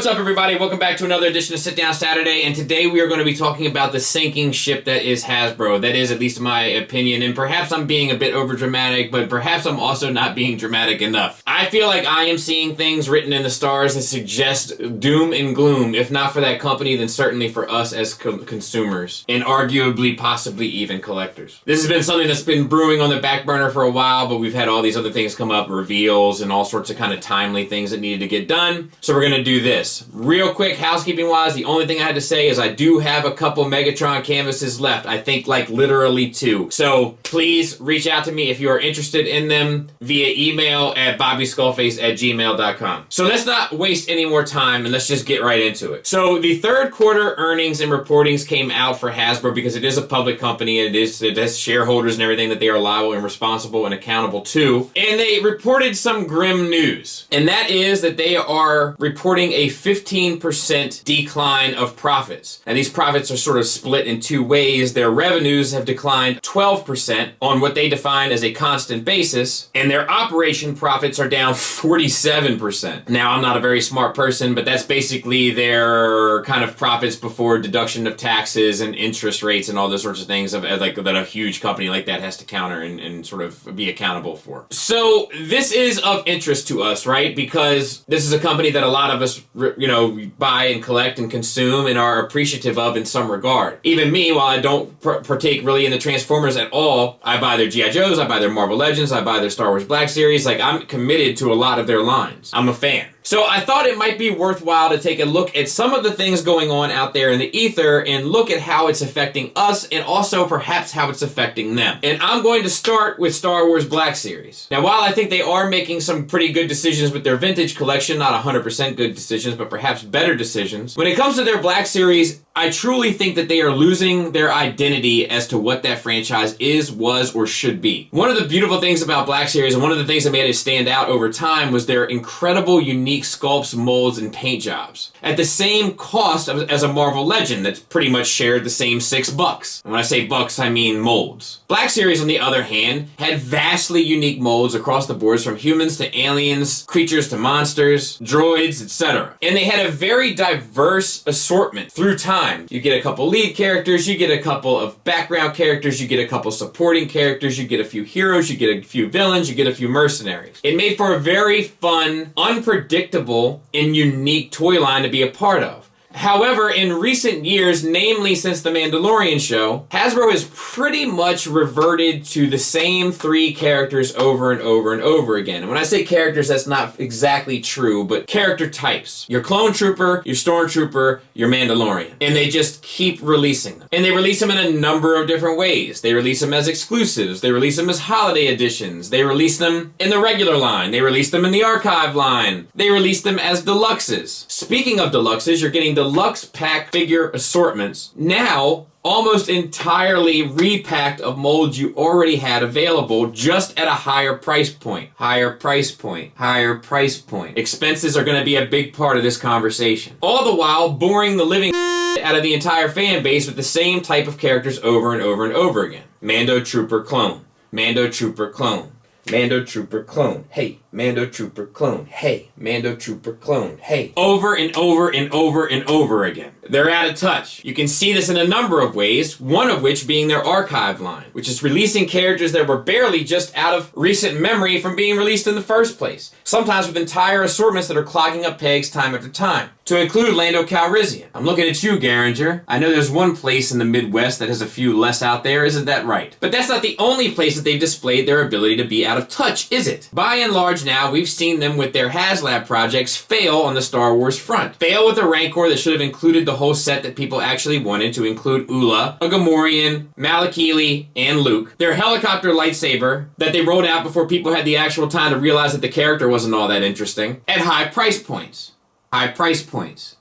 What's up, everybody? Welcome back to another edition of Sit Down Saturday, and today we are going to be talking about the sinking ship that is Hasbro. That is, at least my opinion, and perhaps I'm being a bit overdramatic, but perhaps I'm also not being dramatic enough. I feel like I am seeing things written in the stars that suggest doom and gloom, if not for that company, then certainly for us as consumers, and arguably, possibly even collectors. This has been something that's been brewing on the back burner for a while, but we've had all these other things come up, reveals, and all sorts of kind of timely things that needed to get done, so we're going to do this. Real quick, housekeeping wise, the only thing I had to say is I do have a couple Megatron canvases left. I think like literally 2. So please reach out to me if you are interested in them via email at bobbyskullface@gmail.com. So let's not waste any more time and let's just get right into it. So the third quarter earnings and reportings came out for Hasbro because it is a public company and it has shareholders and everything that they are liable and responsible and accountable to. And they reported some grim news. And that is that they are reporting a 15% decline of profits. And these profits are sort of split in two ways. Their revenues have declined 12% on what they define as a constant basis, and their operation profits are down 47%. Now, I'm not a very smart person, but that's basically their kind of profits before deduction of taxes and interest rates and all those sorts of things that a huge company like that has to counter and sort of be accountable for. So this is of interest to us, right? Because this is a company that a lot of us buy and collect and consume and are appreciative of in some regard. Even me, while I don't partake really in the Transformers at all, I buy their G.I. Joes, I buy their Marvel Legends, I buy their Star Wars Black Series. Like, I'm committed to a lot of their lines. I'm a fan. So I thought it might be worthwhile to take a look at some of the things going on out there in the ether and look at how it's affecting us and also perhaps how it's affecting them. And I'm going to start with Star Wars Black Series. Now, while I think they are making some pretty good decisions with their vintage collection, not 100% good decisions, but perhaps better decisions, when it comes to their Black Series, I truly think that they are losing their identity as to what that franchise is, was, or should be. One of the beautiful things about Black Series, and one of the things that made it stand out over time, was their incredible, unique sculpts, molds, and paint jobs. At the same cost as a Marvel Legend that's pretty much shared the same $6. And when I say bucks, I mean molds. Black Series, on the other hand, had vastly unique molds across the boards, from humans to aliens, creatures to monsters, droids, etc. And they had a very diverse assortment through time. You get a couple lead characters, you get a couple of background characters, you get a couple supporting characters, you get a few heroes, you get a few villains, you get a few mercenaries. It made for a very fun, unpredictable, and unique toy line to be a part of. However, in recent years, namely since The Mandalorian show, Hasbro has pretty much reverted to the same 3 characters over and over and over again. And when I say characters, that's not exactly true, but character types. Your Clone Trooper, your Stormtrooper, your Mandalorian. And they just keep releasing them. And they release them in a number of different ways. They release them as exclusives. They release them as holiday editions. They release them in the regular line. They release them in the archive line. They release them as deluxes. Speaking of deluxes, you're getting deluxe pack figure assortments, now almost entirely repacked of molds you already had available, just at a higher price point. Higher price point. Higher price point. Expenses are going to be a big part of this conversation. All the while boring the living out of the entire fan base with the same type of characters over and over and over again. Mando Trooper clone. Mando Trooper clone. Mando Trooper clone. Hey. Mando Trooper clone. Hey. Mando Trooper clone. Hey. Over and over and over and over again. They're out of touch. You can see this in a number of ways, one of which being their archive line, which is releasing characters that were barely just out of recent memory from being released in the first place, sometimes with entire assortments that are clogging up pegs time after time. To include Lando Calrissian. I'm looking at you, Garinger. I know there's one place in the Midwest that has a few less out there, isn't that right? But that's not the only place that they've displayed their ability to be out of touch, is it? By and large now, we've seen them with their HasLab projects fail on the Star Wars front. Fail with a Rancor that should have included the whole set that people actually wanted to include Ula, a Gamorrean, Malakili, and Luke. Their helicopter lightsaber that they rolled out before people had the actual time to realize that the character wasn't all that interesting. At high price points. High price points.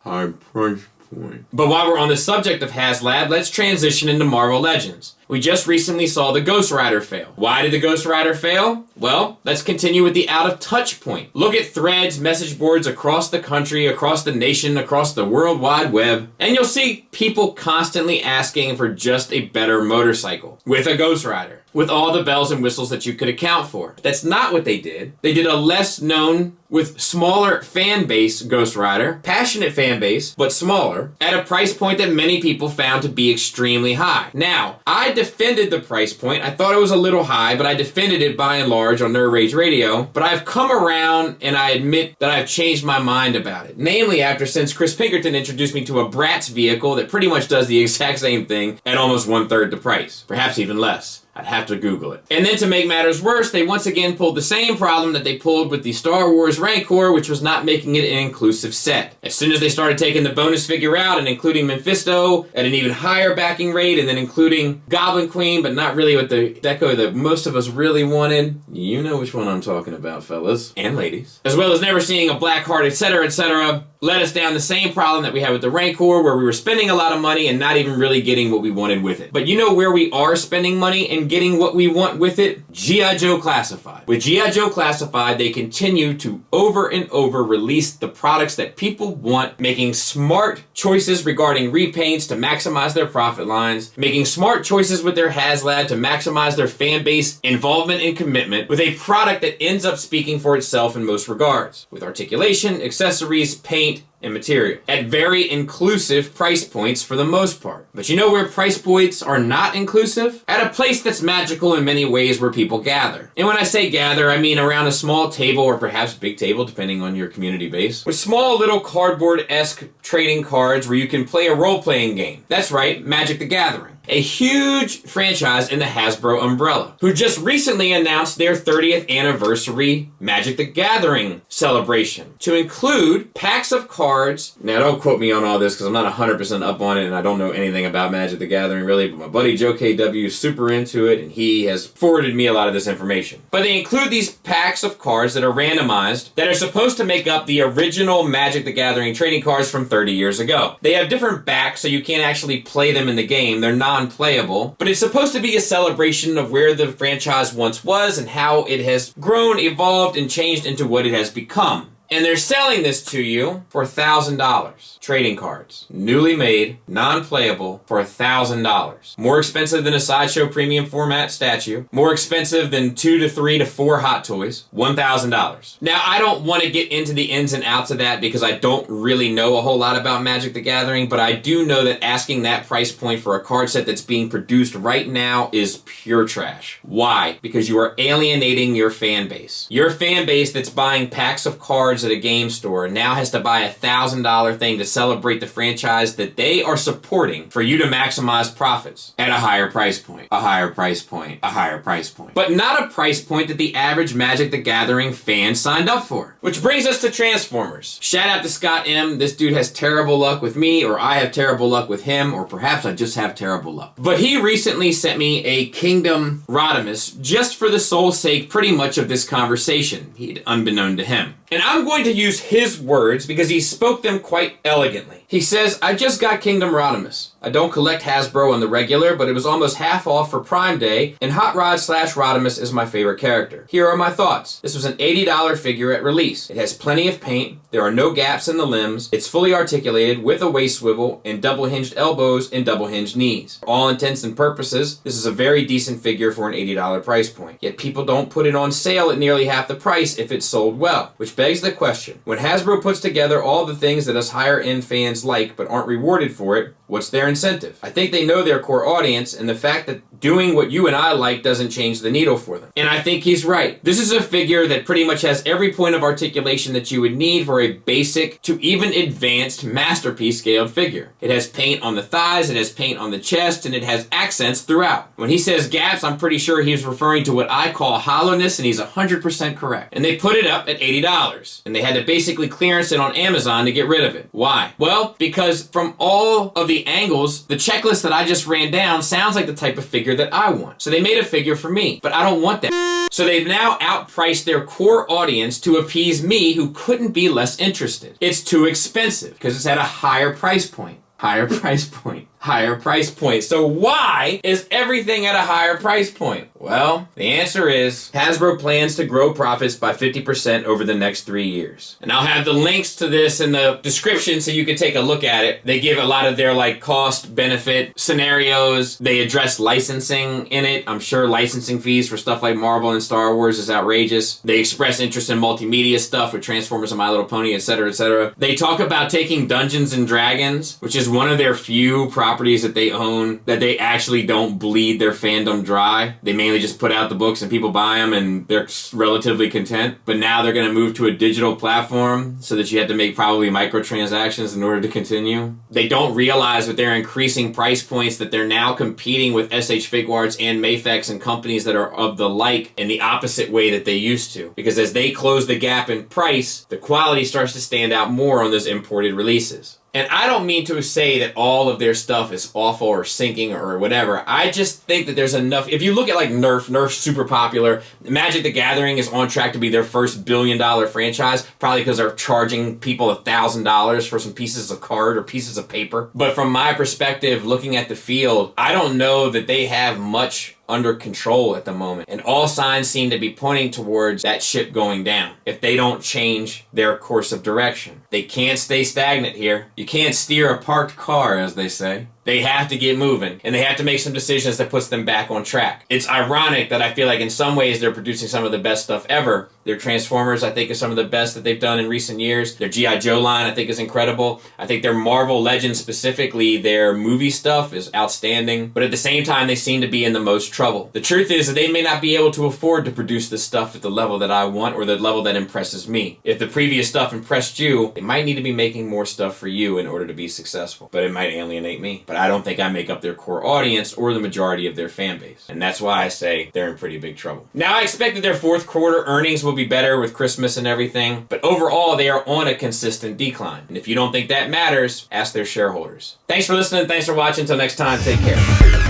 High price point. But while we're on the subject of HasLab, let's transition into Marvel Legends. We just recently saw the Ghost Rider fail. Why did the Ghost Rider fail? Well, let's continue with the out of touch point. Look at threads, message boards across the country, across the nation, across the World Wide Web, and you'll see people constantly asking for just a better motorcycle with a Ghost Rider, with all the bells and whistles that you could account for. That's not what they did. They did a less known with smaller fan base Ghost Rider, passionate fan base, but smaller, at a price point that many people found to be extremely high. Now, I defended the price point. I thought it was a little high, but I defended it by and large on Nerd Rage Radio. But I've come around and I admit that I've changed my mind about it. Namely, since Chris Pinkerton introduced me to a Bratz vehicle that pretty much does the exact same thing at almost 1/3 the price, perhaps even less. I'd have to Google it. And then to make matters worse, they once again pulled the same problem that they pulled with the Star Wars Rancor, which was not making it an inclusive set. As soon as they started taking the bonus figure out and including Mephisto at an even higher backing rate, and then including Goblin Queen, but not really with the deco that most of us really wanted, you know which one I'm talking about, fellas and ladies. As well as never seeing a Blackheart, etc., led us down the same problem that we had with the Rancor, where we were spending a lot of money and not even really getting what we wanted with it. But you know where we are spending money and getting what we want with it? G.I. Joe Classified. With G.I. Joe Classified, they continue to over and over release the products that people want, making smart choices regarding repaints to maximize their profit lines, making smart choices with their HasLab to maximize their fan base involvement and commitment, with a product that ends up speaking for itself in most regards, with articulation, accessories, paint, and material at very inclusive price points for the most part. But you know where price points are not inclusive? At a place that's magical in many ways, where people gather. And when I say gather, I mean around a small table, or perhaps big table depending on your community base, with small little cardboard-esque trading cards where you can play a role-playing game. That's right, Magic the Gathering. A huge franchise in the Hasbro umbrella, who just recently announced their 30th anniversary Magic the Gathering celebration to include packs of cards. Now, don't quote me on all this because I'm not 100% up on it and I don't know anything about Magic the Gathering really, but my buddy Joe KW is super into it and he has forwarded me a lot of this information. But they include these packs of cards that are randomized that are supposed to make up the original Magic the Gathering trading cards from 30 years ago. They have different backs so you can't actually play them in the game. They're non-playable, but it's supposed to be a celebration of where the franchise once was and how it has grown, evolved, and changed into what it has become. And they're selling this to you for $1,000. Trading cards. Newly made, non-playable, for $1,000. More expensive than a Sideshow premium format statue. More expensive than 2 to 3 to 4 Hot Toys. $1,000. Now, I don't want to get into the ins and outs of that because I don't really know a whole lot about Magic the Gathering, but I do know that asking that price point for a card set that's being produced right now is pure trash. Why? Because you are alienating your fan base. Your fan base that's buying packs of cards at a game store now has to buy a $1,000 thing to celebrate the franchise that they are supporting for you to maximize profits at a higher price point. A higher price point. A higher price point. But not a price point that the average Magic the Gathering fan signed up for. Which brings us to Transformers. Shout out to Scott M. This dude has terrible luck with me, or I have terrible luck with him, or perhaps I just have terrible luck. But he recently sent me a Kingdom Rodimus just for the sole sake pretty much of this conversation, unbeknown to him. And I'm going to use his words because he spoke them quite elegantly. He says, I just got Kingdom Rodimus. I don't collect Hasbro on the regular, but it was almost half off for Prime Day, and Hot Rod / Rodimus is my favorite character. Here are my thoughts. This was an $80 figure at release. It has plenty of paint, there are no gaps in the limbs, it's fully articulated with a waist swivel and double-hinged elbows and double-hinged knees. For all intents and purposes, this is a very decent figure for an $80 price point. Yet people don't put it on sale at nearly half the price if it's sold well, which begs the question, when Hasbro puts together all the things that us higher-end fans like but aren't rewarded for it, what's their incentive? I think they know their core audience, and the fact that doing what you and I like doesn't change the needle for them. And I think he's right. This is a figure that pretty much has every point of articulation that you would need for a basic to even advanced masterpiece scaled figure. It has paint on the thighs, it has paint on the chest, and it has accents throughout. When he says gaps, I'm pretty sure he's referring to what I call hollowness, and he's 100% correct. And they put it up at $80, and they had to basically clearance it on Amazon to get rid of it. Why? Well, because from all of the angles, the checklist that I just ran down sounds like the type of figure that I want. So they made a figure for me, but I don't want that. So they've now outpriced their core audience to appease me, who couldn't be less interested. It's too expensive because it's at a higher price point. Higher price point. higher price point. So why is everything at a higher price point? Well, the answer is Hasbro plans to grow profits by 50% over the next 3 years. And I'll have the links to this in the description so you can take a look at it. They give a lot of their cost benefit scenarios. They address licensing in it. I'm sure licensing fees for stuff like Marvel and Star Wars is outrageous. They express interest in multimedia stuff with Transformers and My Little Pony, etc., etc. They talk about taking Dungeons and Dragons, which is one of their few properties that they own that they actually don't bleed their fandom dry. They mainly just put out the books and people buy them and they're relatively content. But now they're going to move to a digital platform so that you have to make probably microtransactions in order to continue. They don't realize with their increasing price points that they're now competing with SH Figuarts and Mafex and companies that are of the like in the opposite way that they used to. Because as they close the gap in price, the quality starts to stand out more on those imported releases. And I don't mean to say that all of their stuff is awful or sinking or whatever. I just think that there's enough. If you look at Nerf's super popular. Magic the Gathering is on track to be their first billion-dollar franchise, probably because they're charging people $1,000 for some pieces of card or pieces of paper. But from my perspective, looking at the field, I don't know that they have much under control at the moment. And all signs seem to be pointing towards that ship going down if they don't change their course of direction. They can't stay stagnant here. You can't steer a parked car, as they say. They have to get moving, and they have to make some decisions that puts them back on track. It's ironic that I feel like in some ways they're producing some of the best stuff ever. Their Transformers, I think, is some of the best that they've done in recent years. Their G.I. Joe line, I think, is incredible. I think their Marvel Legends, specifically their movie stuff, is outstanding. But at the same time, they seem to be in the most trouble. The truth is that they may not be able to afford to produce this stuff at the level that I want or the level that impresses me. If the previous stuff impressed you, they might need to be making more stuff for you in order to be successful. But it might alienate me. But I don't think I make up their core audience or the majority of their fan base. And that's why I say they're in pretty big trouble. Now, I expect that their fourth quarter earnings will be better with Christmas and everything, but overall, they are on a consistent decline. And if you don't think that matters, ask their shareholders. Thanks for listening. Thanks for watching. Until next time, take care.